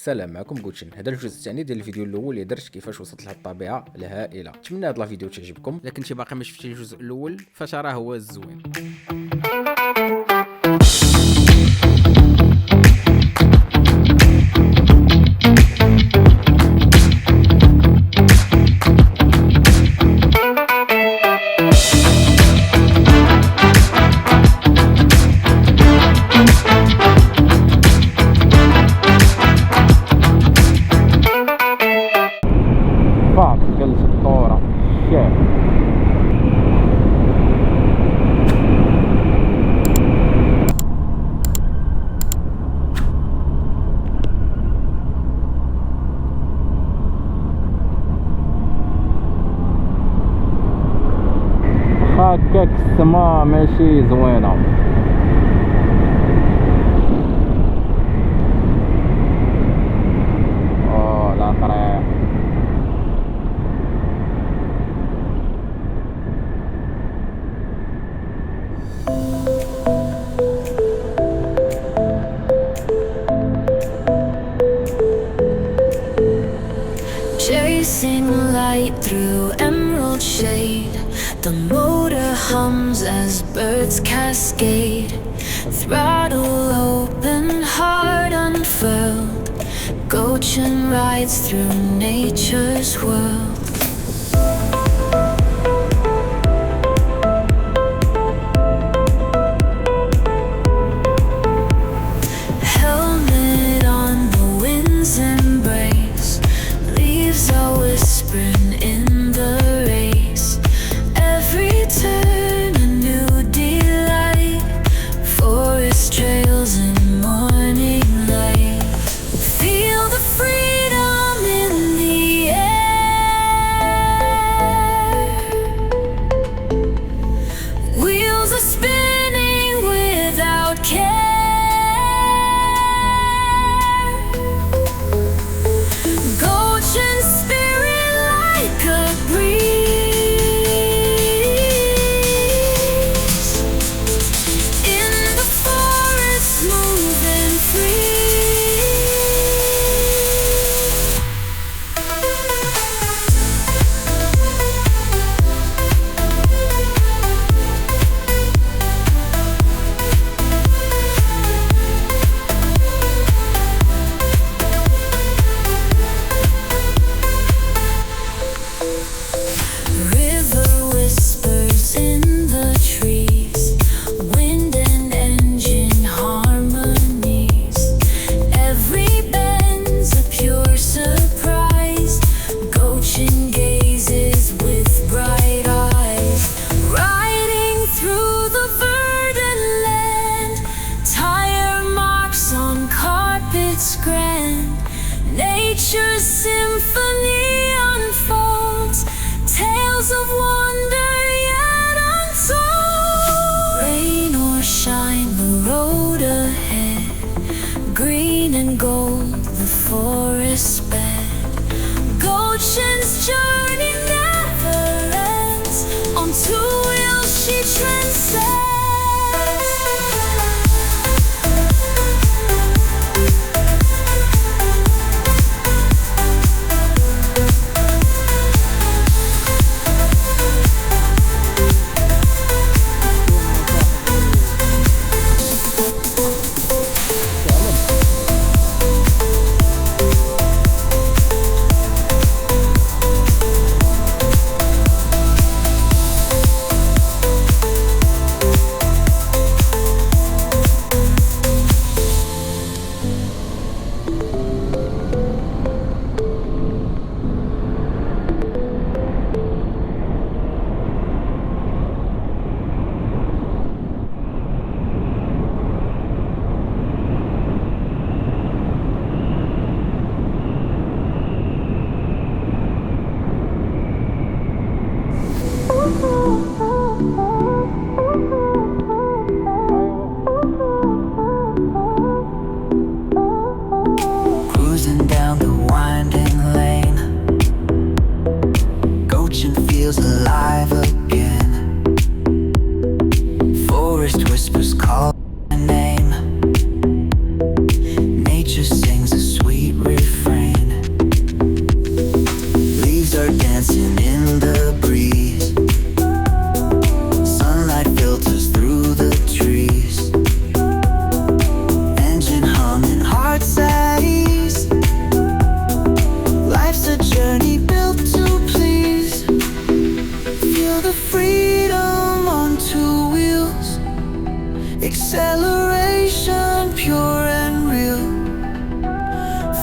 السلام، معكم غوتشن. هذا الجزء الثاني ديال الفيديو الاول اللي درت كيفاش وصلت لهاد الطبيعه الهائله. نتمنى هاد الفيديو تعجبكم، لكن شي باقي ما شفتي الجزء الاول فتراه هو الزوين. هكاك السما ماشي زوينه. لا طريق Chasing light through emerald shade, the motor hums as birds cascade. Throttle open, heart unfurled, Goutchen rides through nature's world. Helmet on, the wind's embrace, leaves are whispering in the race. Every turn a new delight, forest trails in morning light. Feel the freedom in the air. Wheels are spinning without care. Goutchen spirit like a breeze, in the forest moving free. River whispers in the trees, wind and engine harmonies. Every bend's a pure surprise, Goutchen gazes with bright eyes. Riding through the verdant land, tire marks on carpets grand. Nature's symphony unfolds, tales of wonder yet untold. Rain or shine, the road ahead, green and gold, the forest bed. Goutchen's journey never ends, on two wheels she transcends.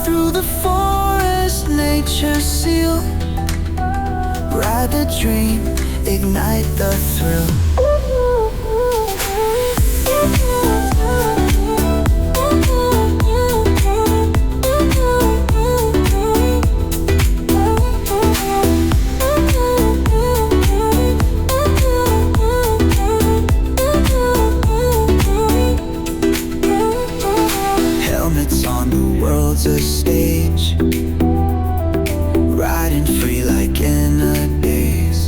Through the forest, nature seal. Ride the dream, ignite the thrill. Helmets on, the world's a stage. Riding free like in a daze.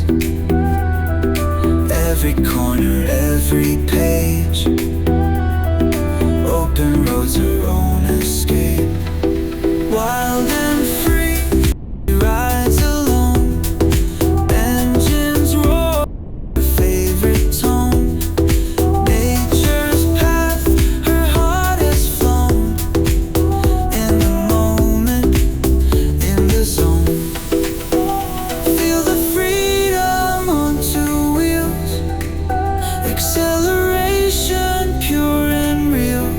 Every corner, every page. Open roads, our own escape. Wild and free, rides alone. Engines roar, favorite tone. Nature's path, her heart has flown. In the moment, in the zone. Feel the freedom on two wheels. Acceleration, pure and real.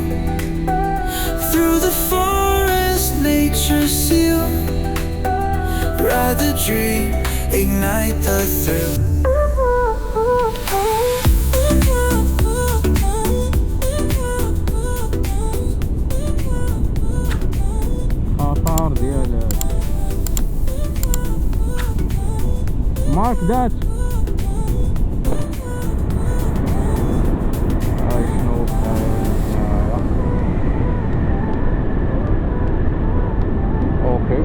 Through the forest, nature seal. Ride the dream, ignite the thrill. خطر ديال مارك ذات. هاي شنو اوكي.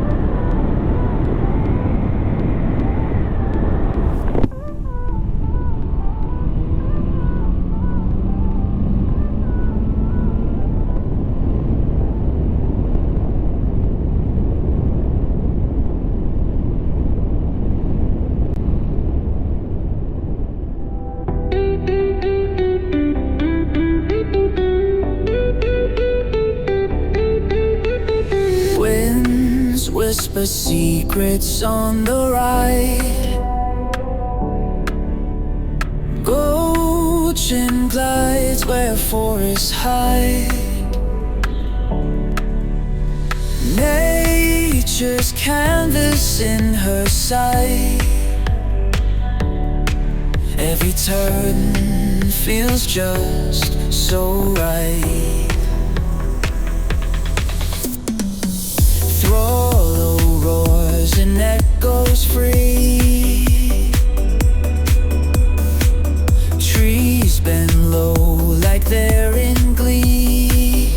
Winds whisper secrets on the ride. Goutchen glides where forests hide. Nature's canvas in her sight. Every turn feels just so right. Rollo roars and echoes free. Trees bend low like they're in glee.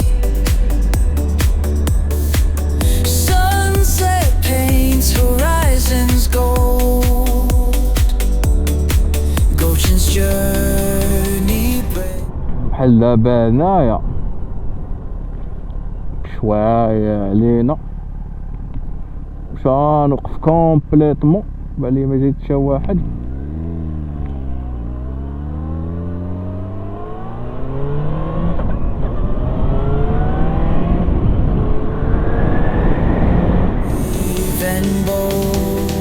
Sunset paints horizons gold. Goutchen's journey breaks. بحال دابا هنايا شويه علينا مشا نوقف كومبليتمون. بالي ما جيت حتى واحد. Even bold.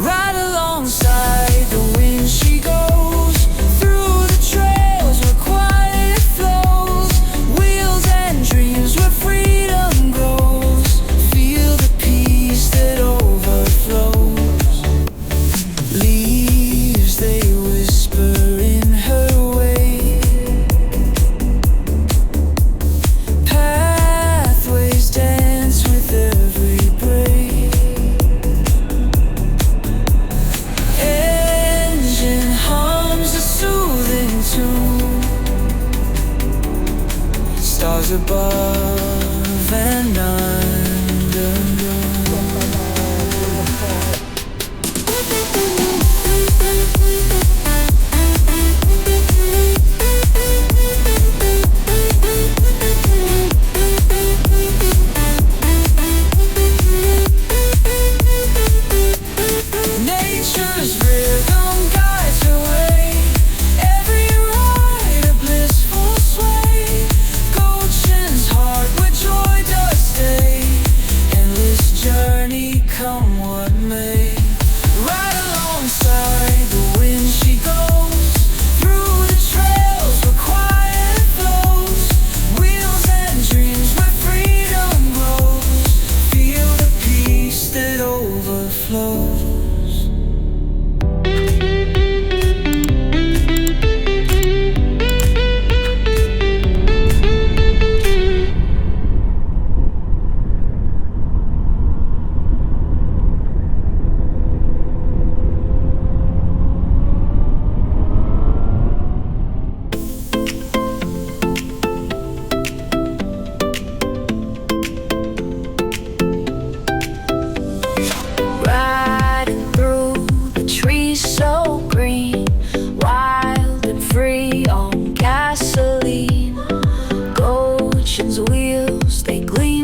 Right alongside the wind she goes. Through the trails where quiet flows. Wheels and dreams where freedom grows. Feel the peace that overflows. Leaves they whisper in her way. Pathways dance with every break. Engine hums a soothing tune. Stars above and under. Nature's rhythm guides her way. Every ride a blissful sway. Goutchen's heart where joy does stay.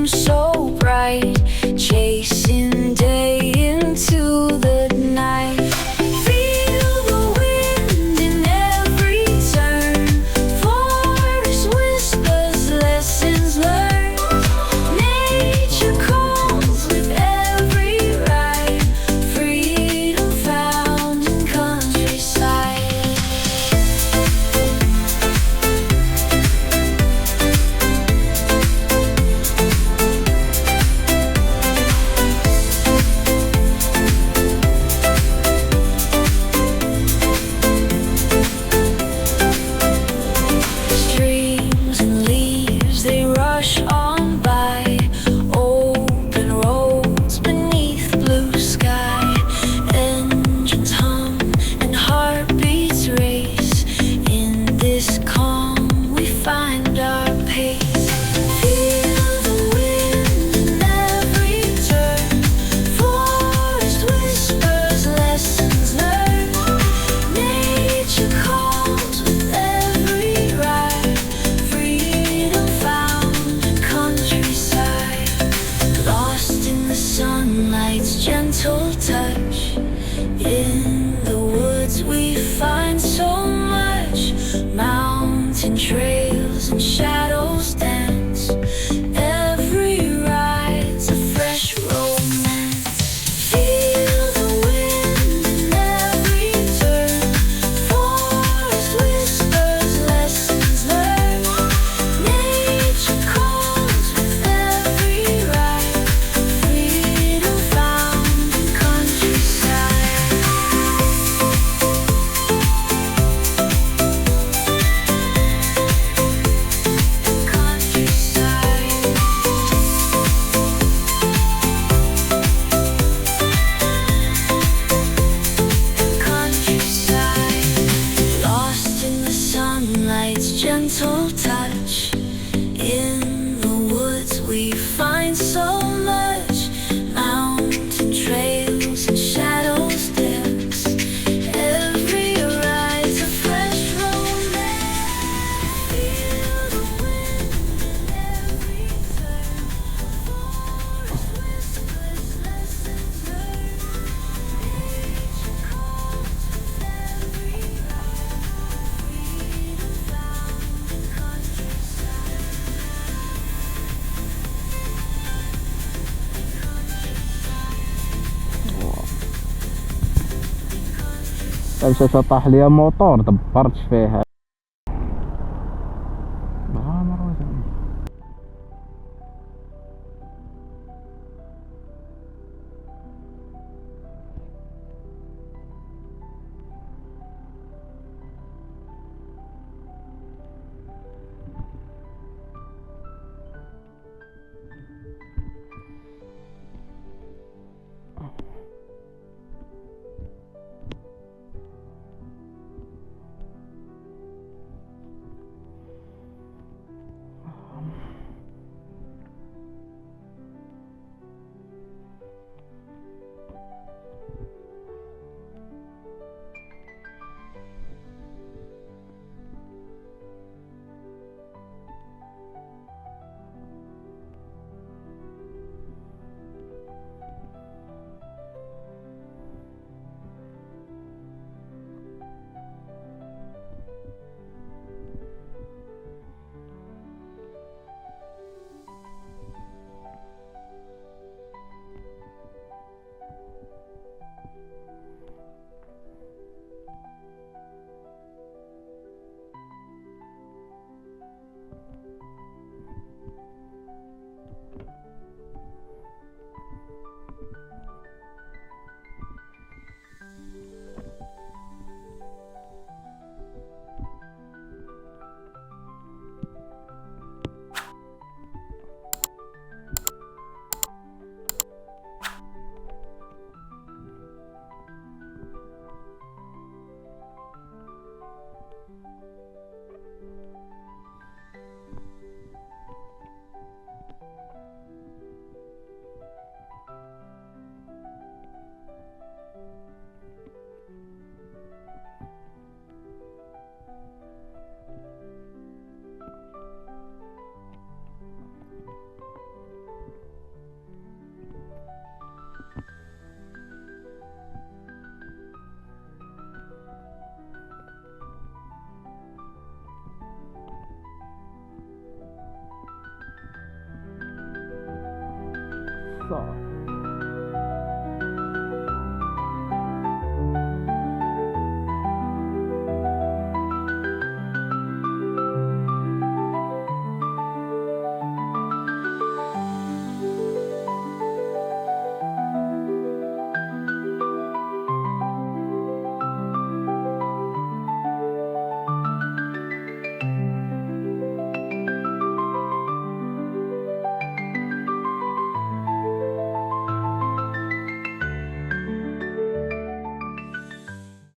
seems so bright, chasing day into the night. Feel the wind in every turn, forest whispers lessons learned. Nature calls with every ride, freedom found in countryside. Streams and leaves, they rush on by, open roads beneath blue sky. Engines hum and heartbeats race. In this calm we find our pace. Feel the wind in every turn, forest whispers lessons learned. Nature calls with every ride, freedom found in countryside. Lost in the sunlight's gentle touch, in the woods we find so much. Mountain trails and shadows dance, every ride's a fresh romance. Feel the wind in every turn, forest whispers lessons learned. Nature calls with every ride, freedom found in countryside. Countryside, lost in the sunlight's gentle touch. In the woods we find so much. Mountain trails and shadows dance, every ride's a fresh romance. Feel the wind in every turn, forest whispers lessons learned. Nature calls with every ride, freedom found in countryside. مشات طاح ليا موطور دبرت فيها. صار